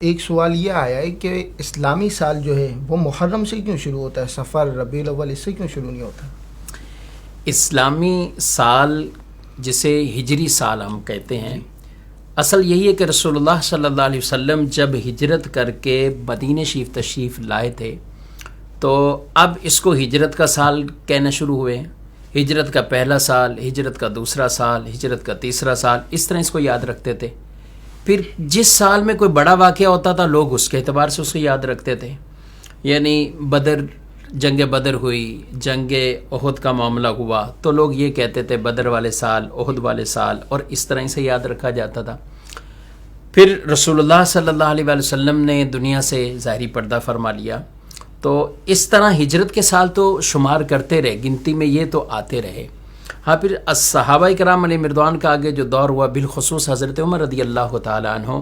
ایک سوال یہ آیا ہے کہ اسلامی سال جو ہے وہ محرم سے کیوں شروع ہوتا ہے، صفر ربیع الاول اس سے کیوں شروع نہیں ہوتا؟ اسلامی سال جسے ہجری سال ہم کہتے ہیں، اصل یہی ہے کہ رسول اللہ صلی اللہ علیہ وسلم جب ہجرت کر کے مدینہ شریف تشریف لائے تھے تو اب اس کو ہجرت کا سال کہنا شروع ہوئے ہیں۔ ہجرت کا پہلا سال، ہجرت کا دوسرا سال، ہجرت کا تیسرا سال، اس طرح اس کو یاد رکھتے تھے۔ پھر جس سال میں کوئی بڑا واقعہ ہوتا تھا لوگ اس کے اعتبار سے اس کو یاد رکھتے تھے، یعنی جنگ بدر ہوئی، جنگ احد کا معاملہ ہوا تو لوگ یہ کہتے تھے بدر والے سال، احد والے سال، اور اس طرح سے یاد رکھا جاتا تھا۔ پھر رسول اللہ صلی اللہ علیہ وسلم نے دنیا سے ظاہری پردہ فرما لیا تو اس طرح ہجرت کے سال تو شمار کرتے رہے، گنتی میں یہ تو آتے رہے۔ ہاں، پھر صحابہ کرام علیہ مردوان کا آگے جو دور ہوا، بالخصوص حضرت عمر رضی اللہ تعالیٰ عنہ،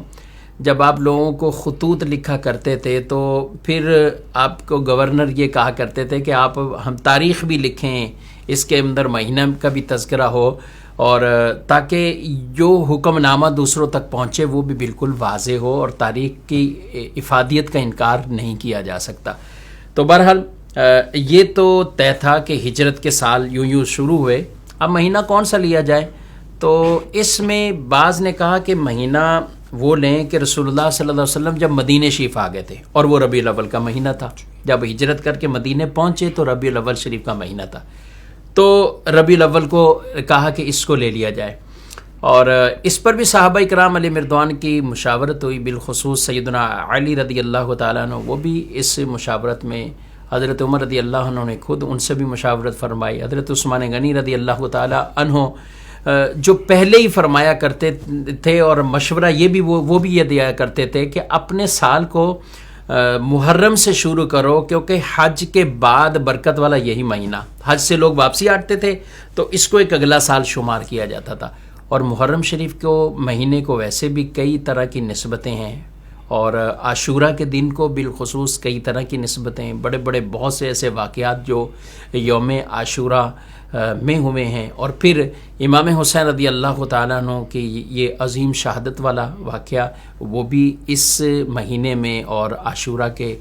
جب آپ لوگوں کو خطوط لکھا کرتے تھے تو پھر آپ کو گورنر یہ کہا کرتے تھے کہ آپ ہم تاریخ بھی لکھیں، اس کے اندر مہینہ کا بھی تذکرہ ہو، اور تاکہ جو حکم نامہ دوسروں تک پہنچے وہ بھی بالکل واضح ہو اور تاریخ کی افادیت کا انکار نہیں کیا جا سکتا۔ تو بہرحال یہ تو طے تھا کہ ہجرت کے سال یوں شروع ہوئے۔ اب مہینہ کون سا لیا جائے تو اس میں بعض نے کہا کہ مہینہ وہ لیں کہ رسول اللہ صلی اللہ علیہ وسلم جب مدینہ شریف آ گئے تھے اور وہ ربیع الاول کا مہینہ تھا، جب ہجرت کر کے مدینہ پہنچے تو ربیع الاول شریف کا مہینہ تھا، تو ربیع الاول کو کہا کہ اس کو لے لیا جائے۔ اور اس پر بھی صحابہ کرام علیہ مردوان کی مشاورت ہوئی، بالخصوص سیدنا علی رضی اللہ تعالیٰ عنہ، وہ بھی اس مشاورت میں، حضرت عمر رضی اللہ عنہ نے خود ان سے بھی مشاورت فرمائی، حضرت عثمان غنی رضی اللہ تعالیٰ عنہ جو پہلے ہی فرمایا کرتے تھے اور مشورہ یہ بھی وہ بھی یہ دیا کرتے تھے کہ اپنے سال کو محرم سے شروع کرو، کیونکہ حج کے بعد برکت والا یہی مہینہ، حج سے لوگ واپسی آتے تھے تو اس کو ایک اگلا سال شمار کیا جاتا تھا۔ اور محرم شریف کو مہینے کو ویسے بھی کئی طرح کی نسبتیں ہیں، اور عاشورہ کے دن کو بالخصوص کئی طرح کی نسبتیں، بڑے بڑے بہت سے ایسے واقعات جو یوم عاشورہ میں ہوئے ہیں، اور پھر امام حسین رضی اللہ تعالیٰ عنہ کی یہ عظیم شہادت والا واقعہ وہ بھی اس مہینے میں اور عاشورہ کے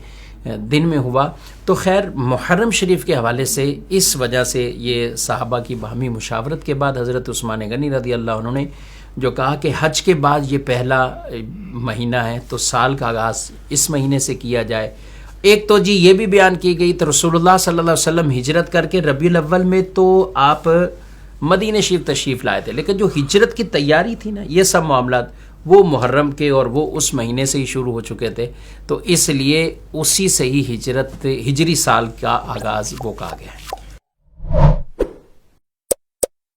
دن میں ہوا۔ تو خیر، محرم شریف کے حوالے سے اس وجہ سے یہ صحابہ کی باہمی مشاورت کے بعد حضرت عثمان غنی رضی اللہ عنہ نے جو کہا کہ حج کے بعد یہ پہلا مہینہ ہے تو سال کا آغاز اس مہینے سے کیا جائے۔ ایک تو یہ بھی بیان کی گئی تو رسول اللہ صلی اللہ علیہ وسلم ہجرت کر کے ربیع الاول میں تو آپ مدینہ شریف تشریف لائے تھے، لیکن جو ہجرت کی تیاری تھی نا، یہ سب معاملات وہ محرم کے اور وہ اس مہینے سے ہی شروع ہو چکے تھے، تو اس لیے اسی سے ہی ہجری سال کا آغاز وہ کہا گیا ہے۔